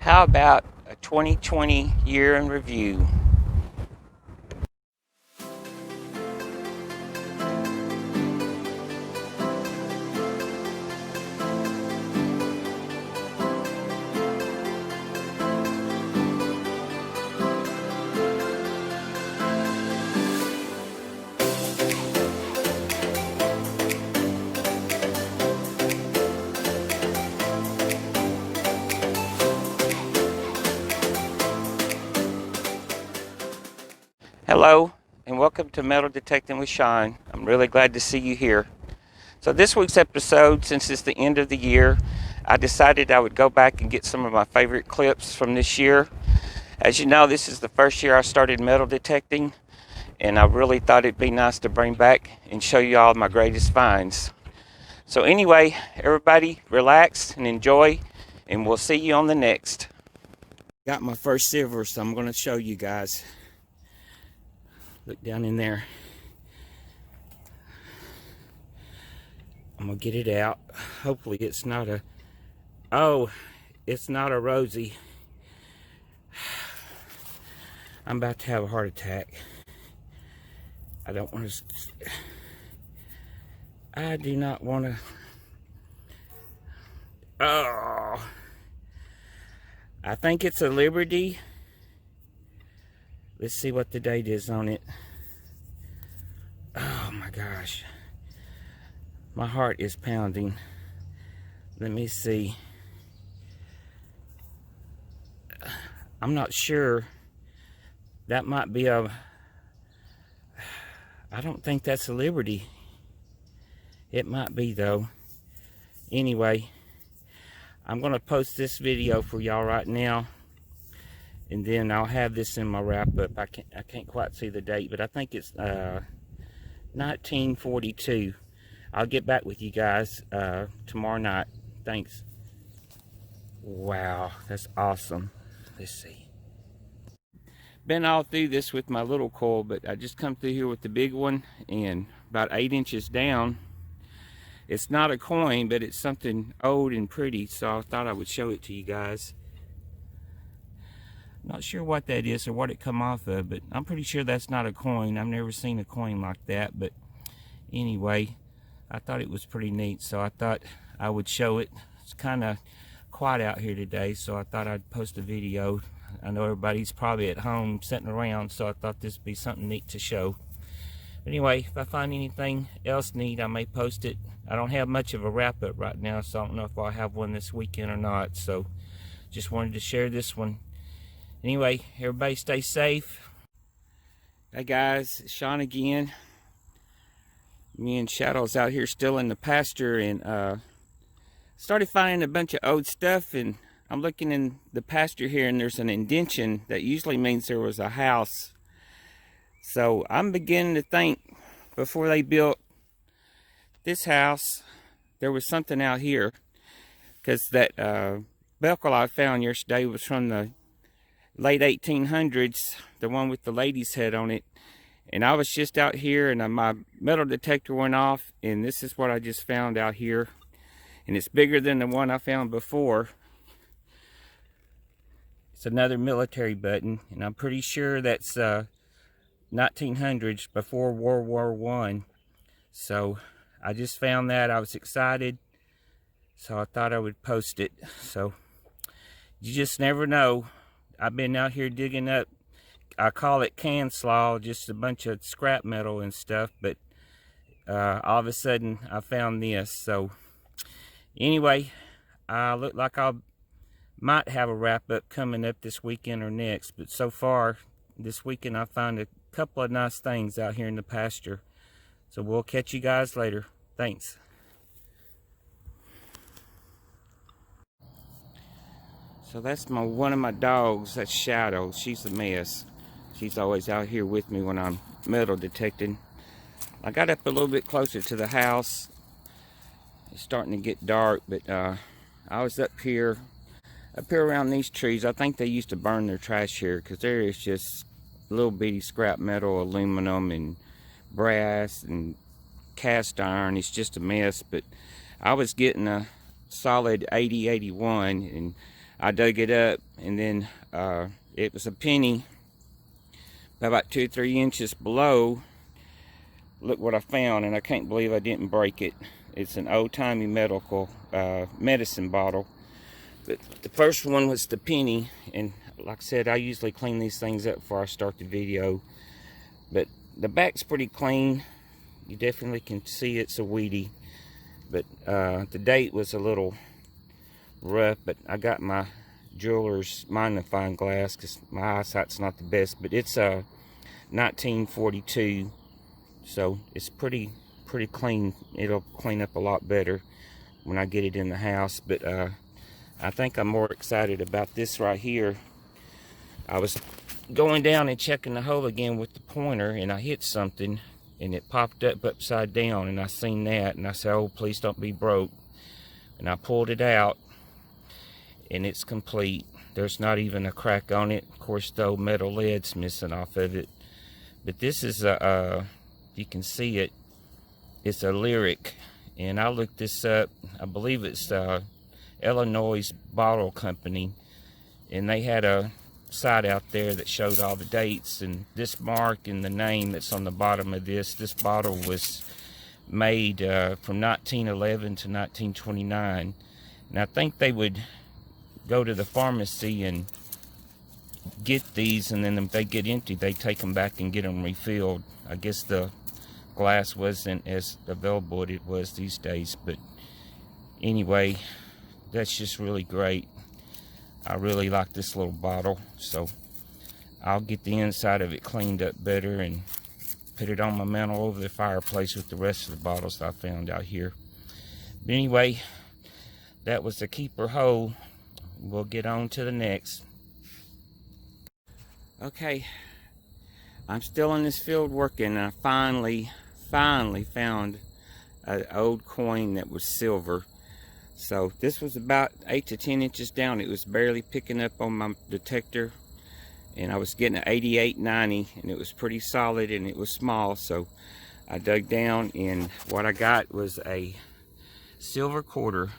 How about a 2020 year in review? Hello, and welcome to Metal Detecting with Sean. I'm really glad to see you here. So this week's episode, since it's the end of the year, I decided I would go back and get some of my favorite clips from this year. As you know, this is the first year I started metal detecting, and I really thought it'd be nice to bring back and show you all my greatest finds. So anyway, everybody relax and enjoy, and we'll see you on the next. Got my first silver, so I'm going to show you guys. Look down in there. I'm gonna get it out. Hopefully it's not a, oh, it's not a Rosie. I'm about to have a heart attack. I don't want to, I do not want to, oh, I think it's a Liberty. Let's see what the date is on it. Oh my gosh. My heart is pounding. Let me see. I'm not sure. That might be a... I don't think that's a Liberty. It might be though. Anyway, I'm going to post this video for y'all right now. And then I'll have this in my wrap-up. I can't quite see the date, but I think it's 1942. I'll get back with you guys tomorrow night. Thanks. Wow, that's awesome. Let's see. Been all through this with my little coil, but I just come through here with the big one, and about 8 inches down. It's not a coin, but it's something old and pretty, so I thought I would show it to you guys. Not sure what that is or what it come off of, but I'm pretty sure that's not a coin. I've never seen a coin like that, but anyway, I thought it was pretty neat, so I thought I would show it. It's kind of quiet out here today, so I thought I'd post a video. I know everybody's probably at home sitting around, so I thought this would be something neat to show. But anyway, if I find anything else neat, I may post it. I don't have much of a wrap-up right now, so I don't know if I'll have one this weekend or not, so just wanted to share this one. Anyway, everybody stay safe. Hey guys, it's Sean again. Me and Shadow's out here still in the pasture, and started finding a bunch of old stuff, and I'm looking in the pasture here, and there's an indentation that usually means there was a house. So I'm beginning to think before they built this house, there was something out here, because that bekel I found yesterday was from the late 1800s, the one with the lady's head on it. And I was just out here, and my metal detector went off, and this is what I just found out here. And it's bigger than the one I found before. It's another military button, and I'm pretty sure that's 1900s, before World War I. So I just found that. I was excited, so I thought I would post it. So you just never know. I've been out here digging up, I call it can slaw, just a bunch of scrap metal and stuff, but all of a sudden I found this. So anyway, I look like I might have a wrap-up coming up this weekend or next, but so far this weekend I found a couple of nice things out here in the pasture. So we'll catch you guys later. Thanks. So that's one of my dogs. That's Shadow. She's a mess. She's always out here with me when I'm metal detecting. I got up a little bit closer to the house. It's starting to get dark, but I was up here around these trees. I think they used to burn their trash here, because there is just little bitty scrap metal, aluminum, and brass, and cast iron. It's just a mess. But I was getting a solid 80, 81, and I dug it up, and then it was a penny about 2 or 3 inches below. Look what I found, and I can't believe I didn't break it. It's an old-timey medical medicine bottle. But the first one was the penny, and like I said, I usually clean these things up before I start the video. But the back's pretty clean. You definitely can see it's a weedy. But the date was a little rough, but I got my jeweler's magnifying glass because my eyesight's not the best. But it's 1942, so it's pretty clean. It'll clean up a lot better when I get it in the house. But I think I'm more excited about this right here. I was going down and checking the hole again with the pointer, and I hit something, and it popped up upside down, and I seen that, and I said, oh, please don't be broke. And I pulled it out, and it's complete. There's not even a crack on it. Of course, the old metal lead's missing off of it. But this is you can see it. It's a Relic, and I looked this up. I believe it's Illinois Bottle Company, and they had a site out there that showed all the dates, and this mark and the name that's on the bottom of this bottle was made from 1911 to 1929. And I think they would go to the pharmacy and get these, and then if they get empty, they take them back and get them refilled. I guess the glass wasn't as available as it was these days. But anyway, that's just really great. I really like this little bottle, so I'll get the inside of it cleaned up better and put it on my mantle over the fireplace with the rest of the bottles that I found out here. But anyway, that was the keeper hole. We'll get on to the next. Okay, I'm still in this field working, and I finally found an old coin that was silver. So this was about 8 to 10 inches down. It was barely picking up on my detector, and I was getting an 88.90, and it was pretty solid, and it was small. So I dug down, and what I got was a silver quarter.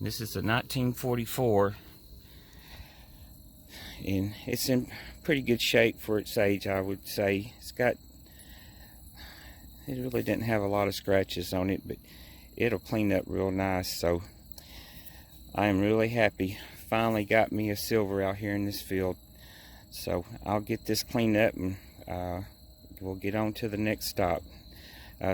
This is a 1944, and it's in pretty good shape for its age, I would say. It really didn't have a lot of scratches on it, but it'll clean up real nice. So I am really happy. Finally got me a silver out here in this field. So I'll get this cleaned up, and we'll get on to the next stop.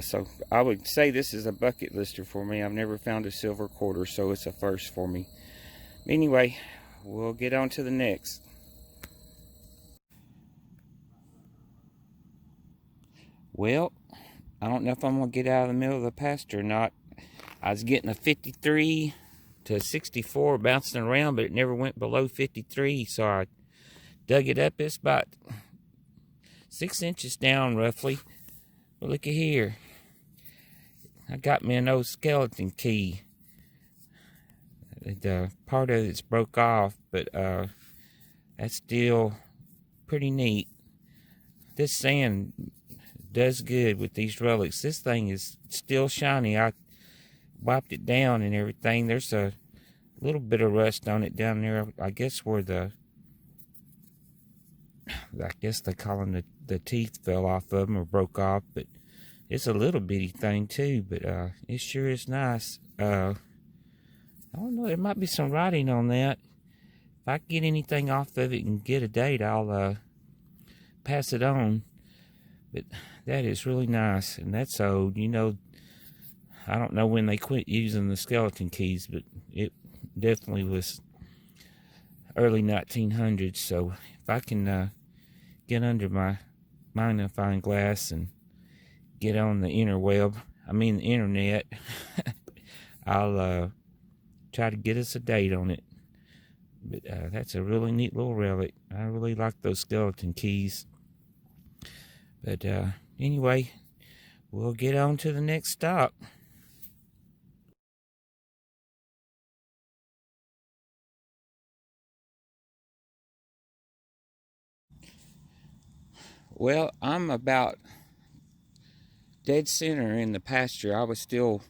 So I would say this is a bucket lister for me. I've never found a silver quarter, so it's a first for me. Anyway, we'll get on to the next. Well, I don't know if I'm going to get out of the middle of the pasture or not. I was getting a 53 to 64 bouncing around, but it never went below 53, so I dug it up. It's about 6 inches down roughly. But look at here. I got me an old skeleton key. The part of it's broke off, but that's still pretty neat. This sand does good with these relics. This thing is still shiny. I wiped it down and everything. There's a little bit of rust on it down there. I guess where I guess they call them the teeth fell off of them or broke off. But it's a little bitty thing too. But it sure is nice. I don't know. There might be some writing on that. If I get anything off of it and get a date, I'll pass it on. But that is really nice, and that's old. You know, I don't know when they quit using the skeleton keys, but it definitely was early 1900s. So if I can get under my magnifying glass and get on the the internet, I'll try to get us a date on it. But that's a really neat little relic. I really like those skeleton keys. But anyway, we'll get on to the next stop. Well, I'm about dead center in the pasture. I was still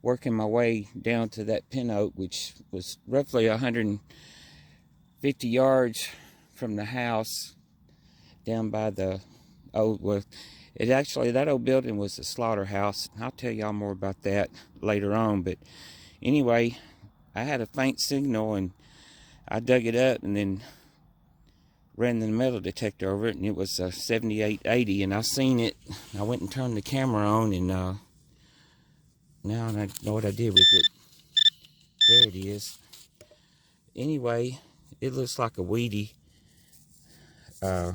working my way down to that pin oak, which was roughly 100 50 yards from the house down by the old, well, it actually, that old building was a slaughterhouse. I'll tell y'all more about that later on. But anyway, I had a faint signal and I dug it up and then ran the metal detector over it, and it was 7880, and I seen it. I went and turned the camera on, and now I know what I did with it. There it is. Anyway, it looks like a weedy. Oh,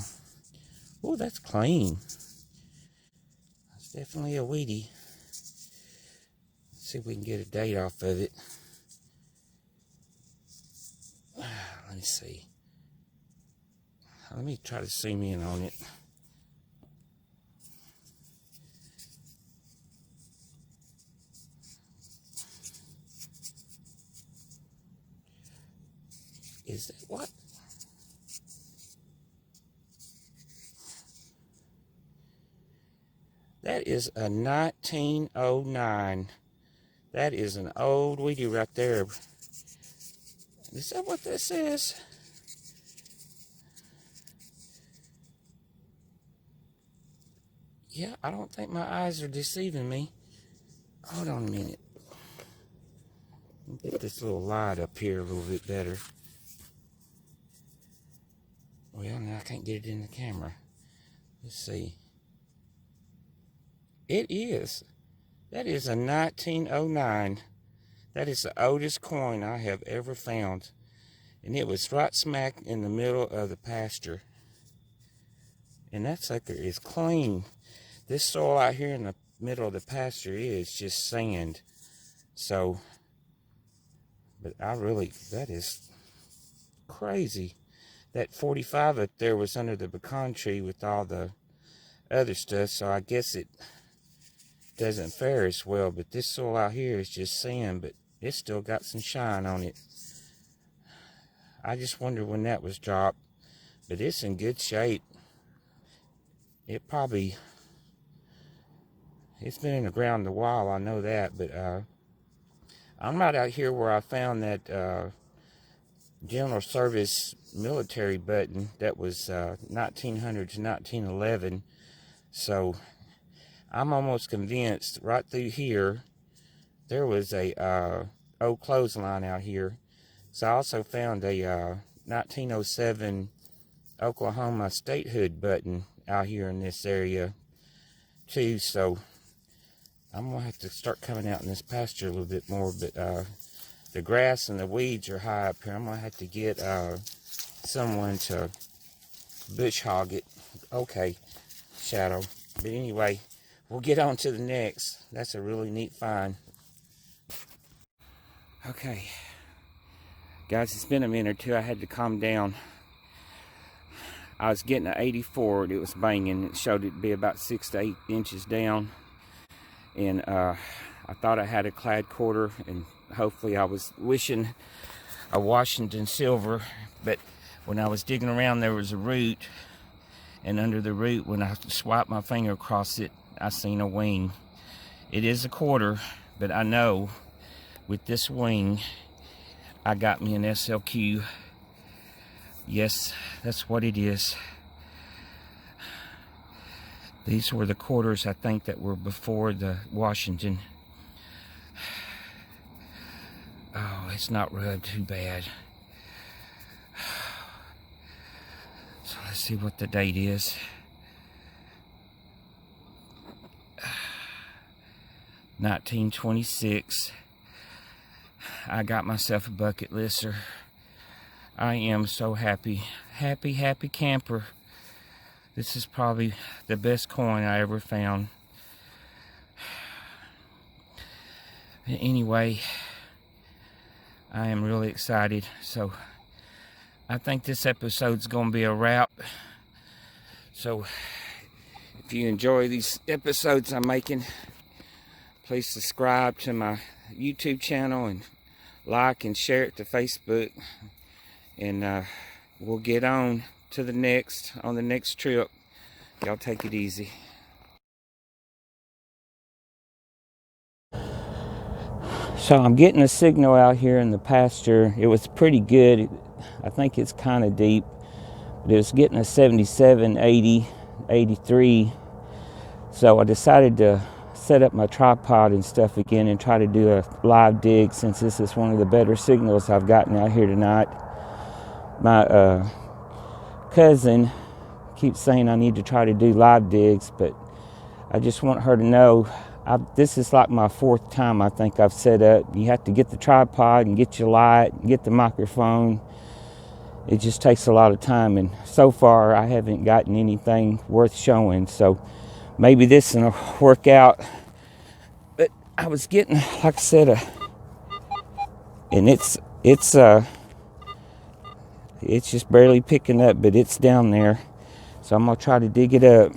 that's clean. It's definitely a weedy. Let's see if we can get a date off of it. Let me see. Let me try to zoom in on it. Is that what? That is a 1909. That is an old weedy right there. Is that what that says? Yeah, I don't think my eyes are deceiving me. Hold on a minute. Get this little light up here a little bit better. Well, now I can't get it in the camera. Let's see. It is. That is a 1909. That is the oldest coin I have ever found. And it was right smack in the middle of the pasture. And that sucker is clean. This soil out here in the middle of the pasture is just sand. So, but that is crazy. That 45 up there was under the pecan tree with all the other stuff, so I guess it doesn't fare as well. But this soil out here is just sand, but it's still got some shine on it. I just wonder when that was dropped, but it's in good shape. It's been in the ground a while, I know that, but I'm right out here where I found that General Service military button that was 1900 to 1911. So I'm almost convinced right through here there was a old clothesline out here. So I also found a 1907 Oklahoma statehood button out here in this area too. So I'm gonna have to start coming out in this pasture a little bit more, but the grass and the weeds are high up here. I'm gonna have to get someone to bush hog it. Okay, Shadow. But anyway, we'll get on to the next. That's a really neat find. Okay, guys, it's been a minute or two. I had to calm down. I was getting an 84. It was banging. It showed it to be about 6 to 8 inches down. And I thought I had a clad quarter, and hopefully I was wishing a Washington silver. But when I was digging around, there was a root, and under the root, when I swiped my finger across it, I seen a wing. It is a quarter, but I know with this wing, I got me an SLQ. Yes, that's what it is. These were the quarters, I think, that were before the Washington. Oh, it's not rubbed too bad. So let's see what the date is. 1926. I got myself a bucket lister. I am so happy. Happy, happy camper. This is probably the best coin I ever found. Anyway, I am really excited. So I think this episode's going to be a wrap. So if you enjoy these episodes I'm making, please subscribe to my YouTube channel and like and share it to Facebook. And we'll get on to the next trip. Y'all take it easy. So I'm getting a signal out here in the pasture. It was pretty good. I think it's kind of deep, but it was getting a 77, 80, 83. So I decided to set up my tripod and stuff again and try to do a live dig, since this is one of the better signals I've gotten out here tonight. My cousin keeps saying I need to try to do live digs, but I just want her to know this is like my 4th time I think I've set up. You have to get the tripod and get your light and get the microphone. It just takes a lot of time, and so far I haven't gotten anything worth showing, so maybe this will work out. But I was getting, like I said, and it's just barely picking up, but it's down there, so I'm gonna try to dig it up.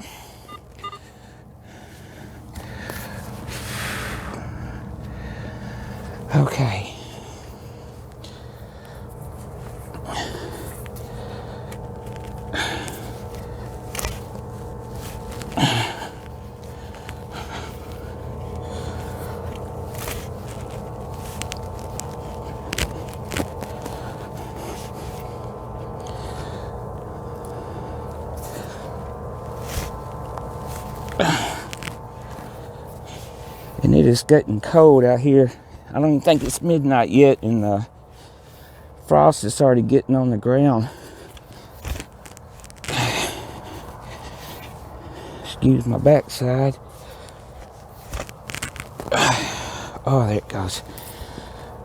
Okay. And it is getting cold out here. I don't even think it's midnight yet, and the frost has started getting on the ground. Excuse my backside. Oh, there it goes.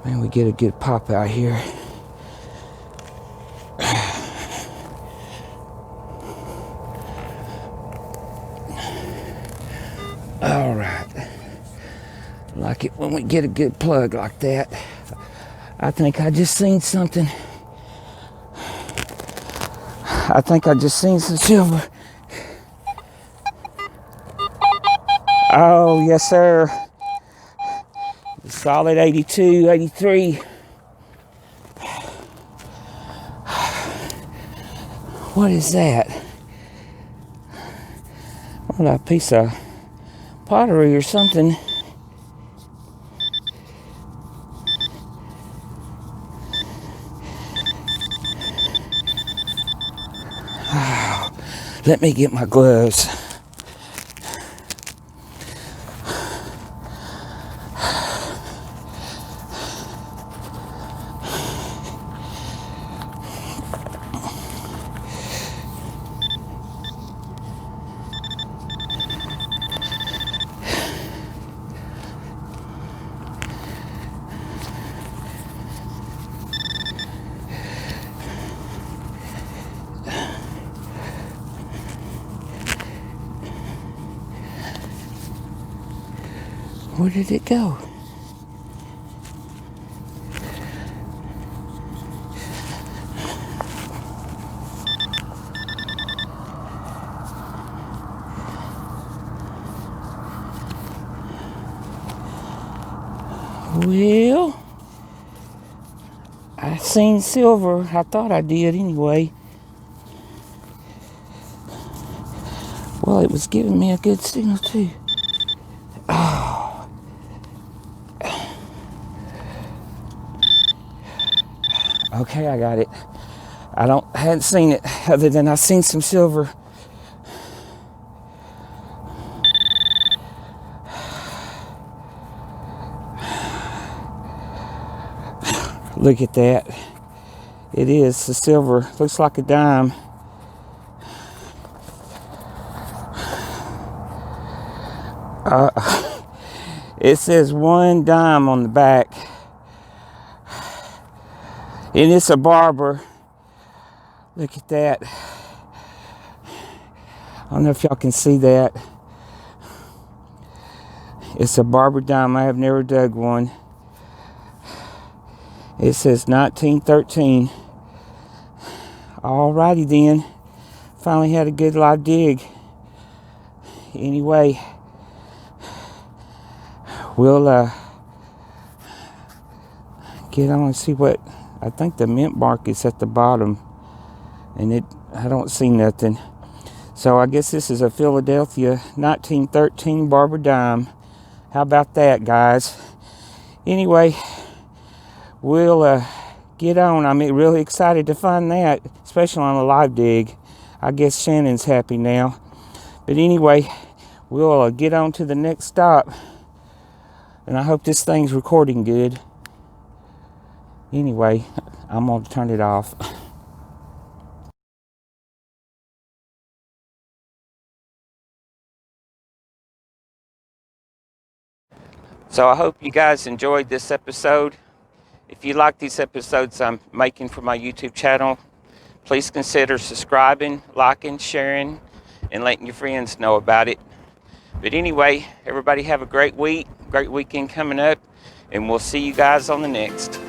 Man, we get a good pop out here. All right. Like it when we get a good plug like that. I think I just seen something. I think I just seen some silver. Oh, yes, sir. Solid 82, 83. What is that? What, a piece of pottery or something? Let me get my gloves. Where did it go? Well, I seen silver. I thought I did anyway. Well, it was giving me a good signal too. Okay, I got it. Hadn't seen it other than I seen some silver. Look at that. It is the silver. Looks like a dime. It says 1 dime on the back. And it's a barber. Look at that. I don't know if y'all can see that. It's a barber dime. I have never dug one. It says 1913. Alrighty then. Finally had a good live dig. Anyway, we'll get on and see what. I think the mint mark is at the bottom, and I don't see nothing. So I guess this is a Philadelphia 1913 barber dime. How about that, guys? Anyway, we'll get on. I'm really excited to find that, especially on a live dig. I guess Shannon's happy now. But anyway, we'll get on to the next stop. And I hope this thing's recording good. Anyway, I'm going to turn it off. So I hope you guys enjoyed this episode. If you like these episodes I'm making for my YouTube channel, please consider subscribing, liking, sharing, and letting your friends know about it. But anyway, everybody have a great week, great weekend coming up, and we'll see you guys on the next.